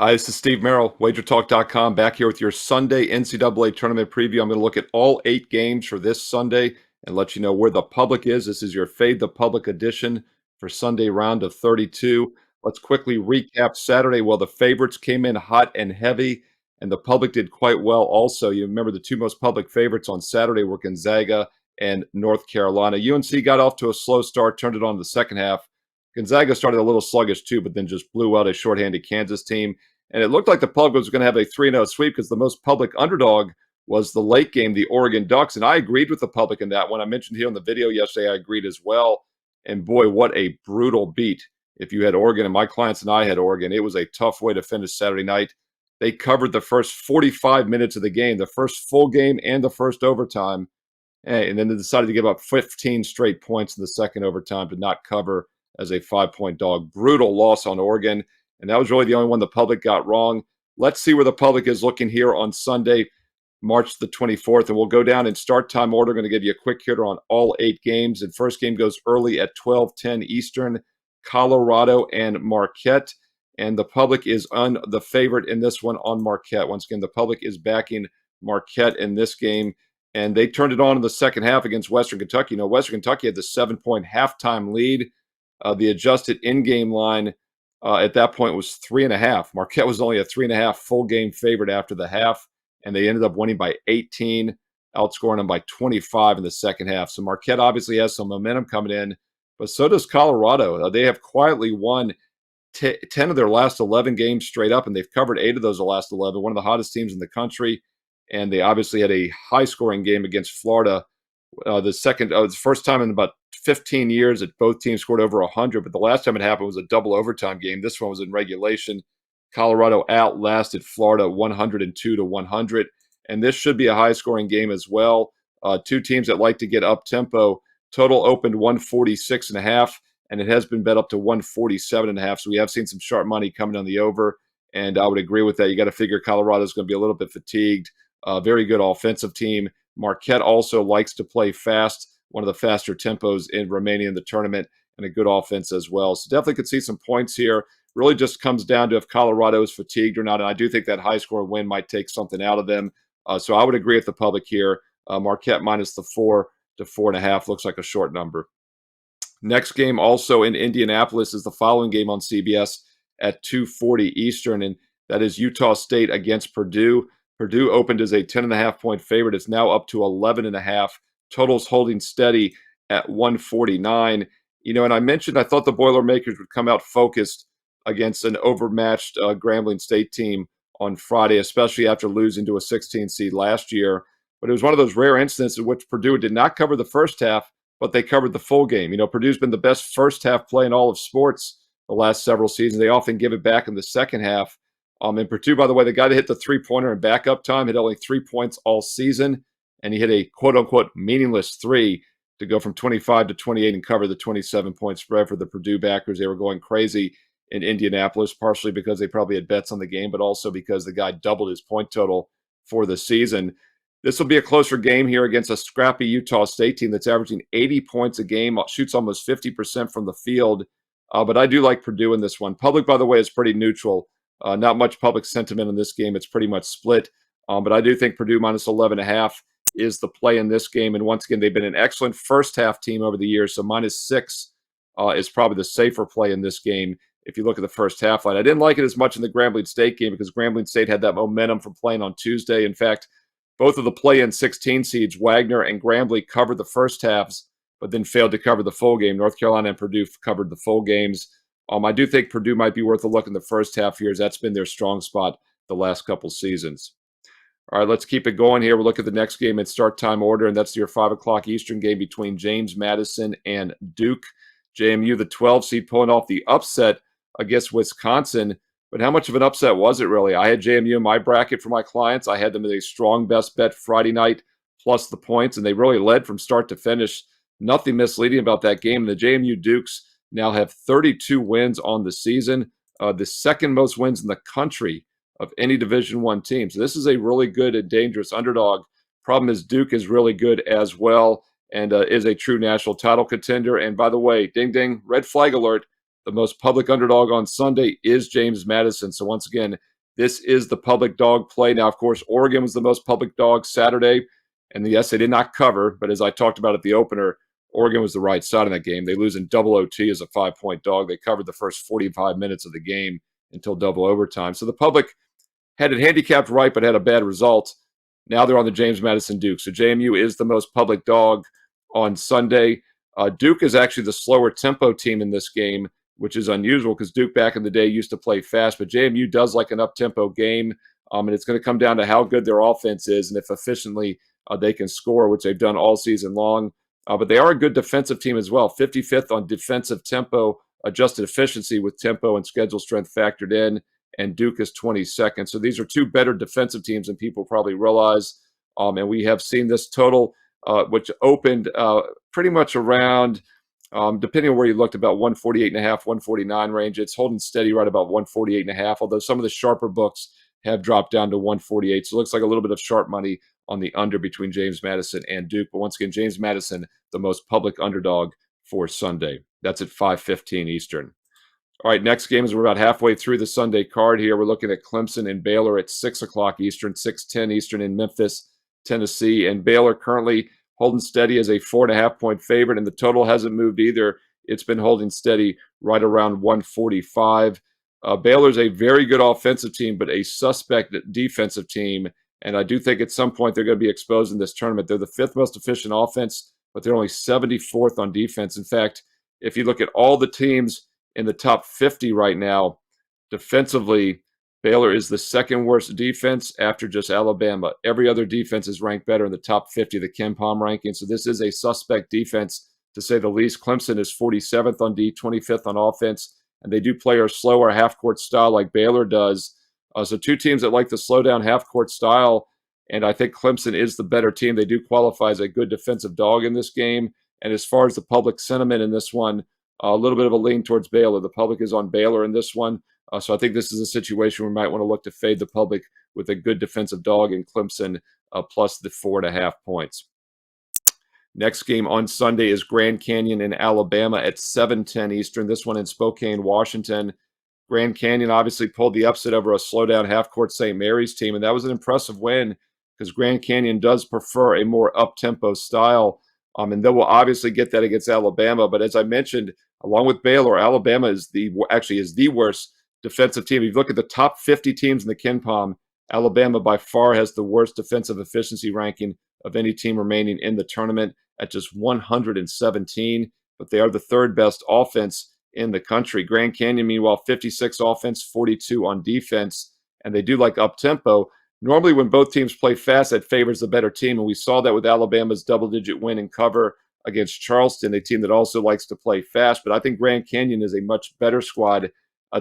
Hi, this is Steve Merril, WagerTalk.com, back here with your Sunday NCAA Tournament preview. I'm going to look at all 8 games for this Sunday and let you know where the public is. This is your Fade the Public edition for Sunday round of 32. Let's quickly recap Saturday. Well, the favorites came in hot and heavy, and the public did quite well also. You remember the two most public favorites on Saturday were Gonzaga and North Carolina. UNC got off to a slow start, turned it on in the second half. Gonzaga started a little sluggish too, but then just blew out a shorthanded Kansas team. And it looked like the public was going to have a 3-0 sweep because the most public underdog was the late game, the Oregon Ducks. And I agreed with the public in that one. I mentioned here in the video yesterday, I agreed as well. And boy, what a brutal beat if you had Oregon. And my clients and I had Oregon. It was a tough way to finish Saturday night. They covered the first 45 minutes of the game, the first full game and the first overtime. And then they decided to give up 15 straight points in the second overtime to not cover as a 5-point dog. Brutal loss on Oregon. And that was really the only one the public got wrong. Let's see where the public is looking here on Sunday, March the 24th. And we'll go down in start time order. Going to give you a quick hitter on all 8 games. And first game goes early at 12:10 Eastern, Colorado and Marquette. And the public is on the favorite in this one on Marquette. Once again, the public is backing Marquette in this game. And they turned it on in the second half against Western Kentucky. You know, Western Kentucky had the 7-point halftime lead. The adjusted in-game line at that point was 3.5. Marquette was only a 3.5 full game favorite after the half, and they ended up winning by 18, outscoring them by 25 in the second half. So Marquette obviously has some momentum coming in, but so does Colorado. They have quietly won 10 of their last 11 games straight up, and they've covered 8 of those the last 11, one of the hottest teams in the country. And they obviously had a high-scoring game against Florida. The first time in about 15 years that both teams scored over 100, but the last time it happened was a double overtime game. This one was in regulation. Colorado outlasted Florida 102-100, and this should be a high-scoring game as well. Two teams that like to get up tempo. Total opened 146.5, and it has been bet up to 147.5. So we have seen some sharp money coming on the over, and I would agree with that. You got to figure Colorado's going to be a little bit fatigued. Very good offensive team. Marquette also likes to play fast, one of the faster tempos remaining in the tournament, and a good offense as well. So definitely could see some points here. Really just comes down to if Colorado is fatigued or not. And I do think that high-score win might take something out of them. So I would agree with the public here. Marquette minus the 4 to 4.5 looks like a short number. Next game also in Indianapolis is the following game on CBS at 2:40 Eastern, and that is Utah State against Purdue. Purdue opened as a 10.5-point favorite. It's now up to 11.5. Totals holding steady at 149. You know, and I mentioned I thought the Boilermakers would come out focused against an overmatched Grambling State team on Friday, especially after losing to a 16 seed last year. But it was one of those rare instances in which Purdue did not cover the first half, but they covered the full game. You know, Purdue's been the best first half play in all of sports the last several seasons. They often give it back in the second half. And Purdue, by the way, the guy that hit the three-pointer in backup time hit only 3 points all season, and he hit a quote-unquote meaningless 3 to go from 25 to 28 and cover the 27-point spread for the Purdue backers. They were going crazy in Indianapolis, partially because they probably had bets on the game, but also because the guy doubled his point total for the season. This will be a closer game here against a scrappy Utah State team that's averaging 80 points a game, shoots almost 50% from the field. But I do like Purdue in this one. Public, by the way, is pretty neutral. Not much public sentiment in this game. It's pretty much split. But I do think Purdue minus 11.5 is the play in this game. And once again, they've been an excellent first half team over the years. So minus 6 is probably the safer play in this game if you look at the first half line. I didn't like it as much in the Grambling State game because Grambling State had that momentum from playing on Tuesday. In fact, both of the play-in 16 seeds, Wagner and Grambling, covered the first halves, but then failed to cover the full game. North Carolina and Purdue covered the full games. I do think Purdue might be worth a look in the first half here, as that's been their strong spot the last couple seasons. All right, let's keep it going here. We'll look at the next game in start time order, and that's your 5 o'clock Eastern game between James Madison and Duke. JMU, the 12 seed, pulling off the upset against Wisconsin. But how much of an upset was it really? I had JMU in my bracket for my clients. I had them as a strong best bet Friday night plus the points, and they really led from start to finish. Nothing misleading about that game. And the JMU Dukes now have 32 wins on the season, the second most wins in the country of any Division I team. So this is a really good and dangerous underdog. Problem is Duke is really good as well and is a true national title contender. And by the way, ding, ding, red flag alert, the most public underdog on Sunday is James Madison. So once again, This is the public dog play. Now, of course, Oregon was the most public dog Saturday. And yes, they did not cover. But as I talked about at the opener, Oregon was the right side in that game. They lose in double OT as a 5-point dog. They covered the first 45 minutes of the game until double overtime. So the public had it handicapped right, but had a bad result. Now they're on the James Madison Duke. So JMU is the most public dog on Sunday. Duke is actually the slower tempo team in this game, which is unusual because Duke back in the day used to play fast, but JMU does like an up-tempo game, and it's going to come down to how good their offense is and if efficiently they can score, which they've done all season long. But they are a good defensive team as well, 55th on defensive tempo, adjusted efficiency with tempo and schedule strength factored in, and Duke is 22nd. So these are two better defensive teams than people probably realize. And we have seen this total, which opened pretty much around, depending on where you looked, about 148.5, 149 range. It's holding steady right about 148.5, although some of the sharper books have dropped down to 148. So it looks like a little bit of sharp money on the under between James Madison and Duke. But once again, James Madison, the most public underdog for Sunday. That's at 5:15 Eastern. All right, next game is we're about halfway through the Sunday card here. We're looking at Clemson and Baylor at 6 o'clock Eastern, 6:10 Eastern in Memphis, Tennessee. And Baylor currently holding steady as a 4.5-point favorite, and the total hasn't moved either. It's been holding steady right around 145. Baylor's a very good offensive team, but a suspect defensive team. And I do think at some point they're going to be exposed in this tournament. They're the fifth most efficient offense, but they're only 74th on defense. In fact, if you look at all the teams in the top 50 right now, defensively, Baylor is the second worst defense after just Alabama. Every other defense is ranked better in the top 50 of the KenPom ranking. So this is a suspect defense, to say the least. Clemson is 47th on D, 25th on offense, and they do play a slower half-court style like Baylor does. So two teams that like the slow-down half-court style, and I think Clemson is the better team. They do qualify as a good defensive dog in this game. And as far as the public sentiment in this one, a little bit of a lean towards Baylor. The public is on Baylor in this one. So I think this is a situation where we might want to look to fade the public with a good defensive dog in Clemson plus the 4.5 points. Next game on Sunday is Grand Canyon in Alabama at 7:10 Eastern. This one in Spokane, Washington. Grand Canyon obviously pulled the upset over a slow-down half-court St. Mary's team, and that was an impressive win because Grand Canyon does prefer a more up-tempo style. And they will obviously get that against Alabama. But as I mentioned, along with Baylor, Alabama is the worst defensive team. If you look at the top 50 teams in the KenPom, Alabama by far has the worst defensive efficiency ranking of any team remaining in the tournament at just 117. But they are the third best offense in the country. Grand Canyon, meanwhile, 56 offense, 42 on defense, and they do like up-tempo. Normally, when both teams play fast, that favors the better team, and we saw that with Alabama's double-digit win and cover against Charleston, a team that also likes to play fast. But I think Grand Canyon is a much better squad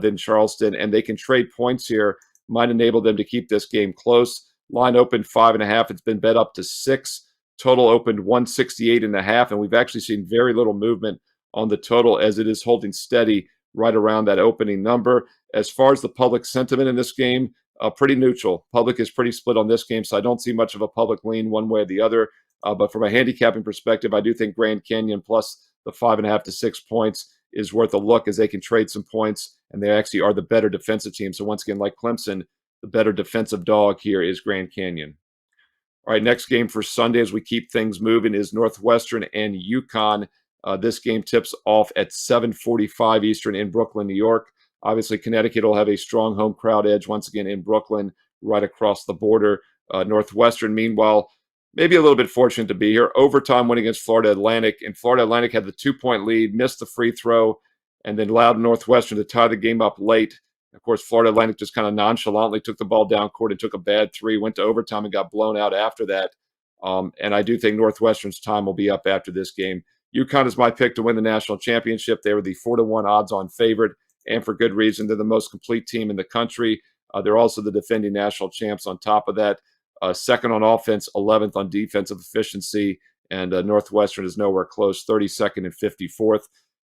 than Charleston, and they can trade points here. Might enable them to keep this game close. Line opened 5.5. It's been bet up to 6. Total opened 168.5, and we've actually seen very little movement on the total as it is holding steady right around that opening number. As far as the public sentiment in this game, pretty neutral. Public is pretty split on this game, so I don't see much of a public lean one way or the other. But from a handicapping perspective, I do think Grand Canyon plus the 5.5 to 6 points is worth a look as they can trade some points, and they actually are the better defensive team. So once again, like Clemson, the better defensive dog here is Grand Canyon. All right, next game for Sunday as we keep things moving is Northwestern and UConn. This game tips off at 7:45 Eastern in Brooklyn, New York. Obviously, Connecticut will have a strong home crowd edge once again in Brooklyn, right across the border. Northwestern, meanwhile, maybe a little bit fortunate to be here. Overtime win against Florida Atlantic, and Florida Atlantic had the 2-point lead, missed the free throw, and then allowed Northwestern to tie the game up late. Of course, Florida Atlantic just kind of nonchalantly took the ball down court and took a bad three, went to overtime and got blown out after that. And I do think Northwestern's time will be up after this game. UConn is my pick to win the national championship. They were the 4-1 odds-on favorite, and for good reason. They're the most complete team in the country. They're also the defending national champs on top of that. Second on offense, 11th on defensive efficiency, and Northwestern is nowhere close, 32nd and 54th.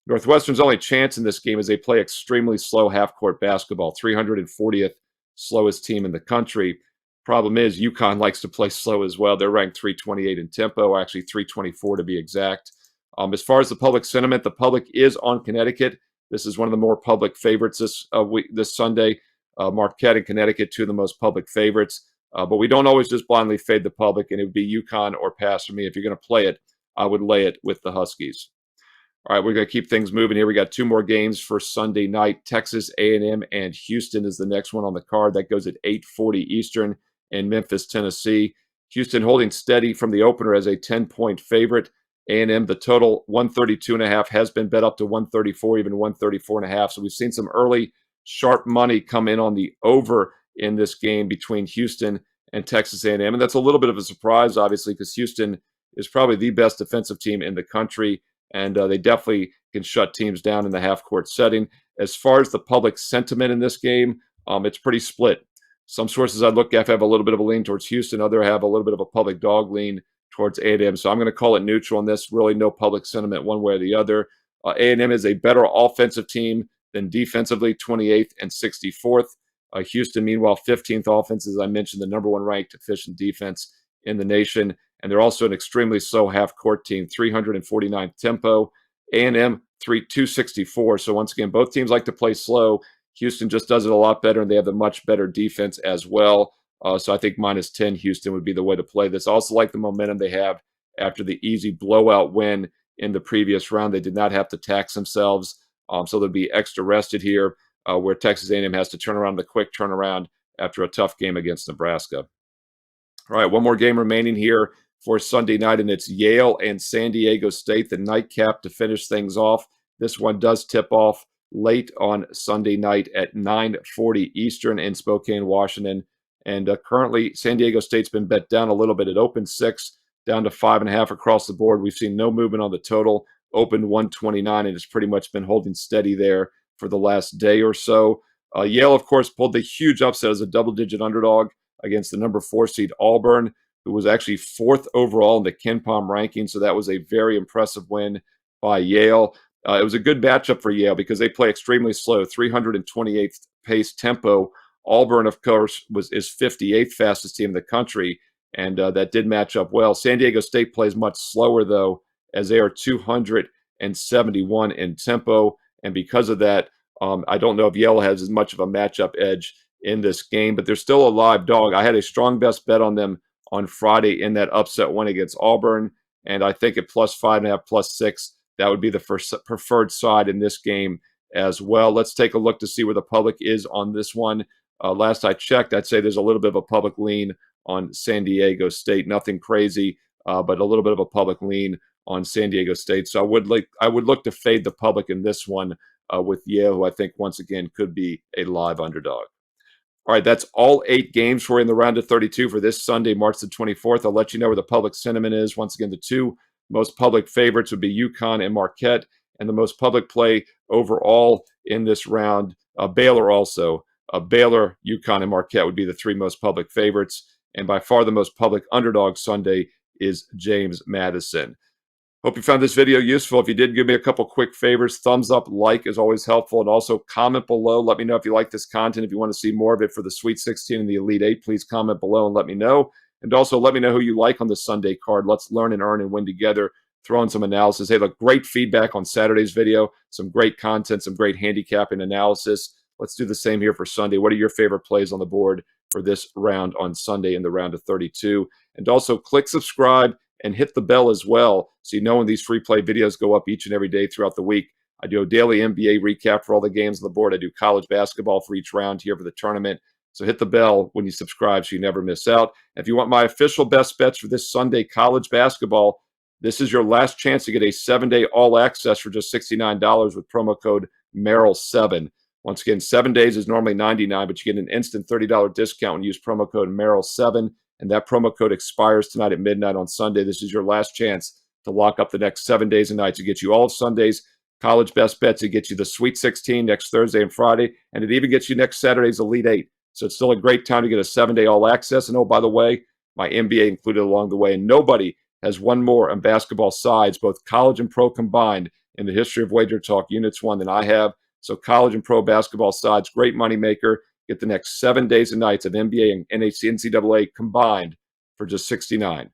Northwestern's only chance in this game is they play extremely slow half-court basketball, 340th slowest team in the country. Problem is, UConn likes to play slow as well. They're ranked 328 in tempo, actually 324 to be exact. As far as the public sentiment, the public is on Connecticut. This is one of the more public favorites this Sunday. Marquette and Connecticut, two of the most public favorites. But we don't always just blindly fade the public, and it would be UConn or pass for me. If you're going to play it, I would lay it with the Huskies. All right, we're going to keep things moving here. We got two more games for Sunday night. Texas A&M and Houston is the next one on the card. That goes at 8:40 Eastern in Memphis, Tennessee. Houston holding steady from the opener as a 10-point favorite. A&M, the total 132.5 has been bet up to 134, even 134.5. So we've seen some early sharp money come in on the over in this game between Houston and Texas A&M. And that's a little bit of a surprise, obviously, because Houston is probably the best defensive team in the country. And they definitely can shut teams down in the half-court setting. As far as the public sentiment in this game, it's pretty split. Some sources I look at have a little bit of a lean towards Houston. Others have a little bit of a public dog lean towards A&M. So I'm going to call it neutral on this. Really no public sentiment one way or the other. A&M is a better offensive team than defensively, 28th and 64th. Houston, meanwhile, 15th offense, as I mentioned, the number one ranked efficient defense in the nation. And they're also an extremely slow half-court team, 349th tempo. A&M, 264. So once again, both teams like to play slow. Houston just does it a lot better, and they have a much better defense as well. So I think -10 Houston would be the way to play this. I also like the momentum they have after the easy blowout win in the previous round. They did not have to tax themselves, so they'll be extra rested here, where Texas A&M has to turn around the quick turnaround after a tough game against Nebraska. All right, one more game remaining here for Sunday night, and it's Yale and San Diego State, the nightcap to finish things off. This one does tip off late on Sunday night at 9:40 Eastern in Spokane, Washington. And currently, San Diego State's been bet down a little bit. It opened 6, down to 5.5 across the board. We've seen no movement on the total. Opened 129, and it's pretty much been holding steady there for the last day or so. Yale, of course, pulled the huge upset as a double-digit underdog against the number 4 seed Auburn, who was actually 4th overall in the KenPom ranking. So that was a very impressive win by Yale. It was a good matchup for Yale because they play extremely slow, 328th pace tempo. Auburn, of course, is 58th fastest team in the country, and that did match up well. San Diego State plays much slower, though, as they are 271 in tempo. And because of that, I don't know if Yale has as much of a matchup edge in this game, but they're still a live dog. I had a strong best bet on them on Friday in that upset win against Auburn, and I think at +5.5, +6, that would be the first preferred side in this game as well. Let's take a look to see where the public is on this one. Last I checked, I'd say there's a little bit of a public lean on San Diego State. Nothing crazy, but a little bit of a public lean on San Diego State. So I would look to fade the public in this one with Yale, who I think once again could be a live underdog. All right, that's all 8 games for you in the round of 32 for this Sunday, March the 24th. I'll let you know where the public sentiment is. Once again, the two most public favorites would be UConn and Marquette, and the most public play overall in this round, Baylor also. Baylor, UConn, and Marquette would be the 3 most public favorites, and by far the most public underdog Sunday is James Madison. Hope you found this video useful. If you did, give me a couple quick favors. Thumbs up, like is always helpful. And also comment below. Let me know if you like this content. If you want to see more of it for the Sweet 16 and the Elite 8, please comment below and let me know. And also let me know who you like on the Sunday card. Let's learn and earn and win together. Throw in some analysis. Hey, look, great feedback on Saturday's video. Some great content, some great handicapping analysis. Let's do the same here for Sunday. What are your favorite plays on the board for this round on Sunday in the round of 32? And also click subscribe and hit the bell as well so you know when these free play videos go up each and every day throughout the week. I do a daily NBA recap for all the games on the board. I do college basketball for each round here for the tournament. So hit the bell when you subscribe so you never miss out. And if you want my official best bets for this Sunday college basketball, this is your last chance to get a 7-day all access for just $69 with promo code Merril7. Once again, 7 days is normally $99, but you get an instant $30 discount when you use promo code Merril7. And that promo code expires tonight at midnight on Sunday. This is your last chance to lock up the next 7 days and nights. It gets you all of Sunday's college best bets. It gets you the Sweet 16 next Thursday and Friday. And it even gets you next Saturday's Elite 8. So it's still a great time to get a 7-day all access. And oh, by the way, my NBA included along the way. And nobody has won more on basketball sides, both college and pro combined, in the history of Wager Talk Units 1 than I have. So college and pro basketball sides, great moneymaker. Get the next 7 days and nights of NBA and NCAA combined for just $69.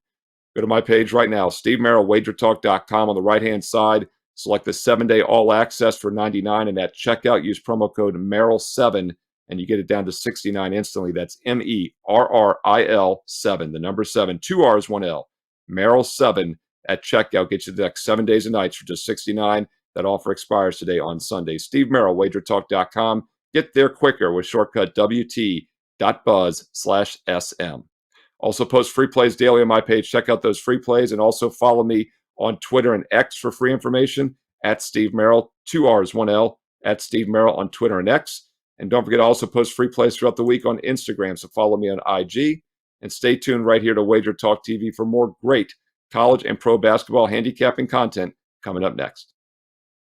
Go to my page right now, Steve Merril, WagerTalk.com. On the right-hand side, select the 7-day all access for $99, and at checkout, use promo code Merril7 and you get it down to 69 instantly. That's Merril 7, the number 7, 2 R's, 1 L. Merril 7 at checkout. Get you the next 7 days and nights for just 69. That offer expires today on Sunday. Steve Merril, WagerTalk.com. Get there quicker with shortcut WT.buzz/SM. Also post free plays daily on my page. Check out those free plays and also follow me on Twitter and X for free information at Steve Merril, 2 R's, 1 L, at Steve Merril on Twitter and X. And don't forget to also post free plays throughout the week on Instagram. So follow me on IG and stay tuned right here to Wager Talk TV for more great college and pro basketball handicapping content coming up next.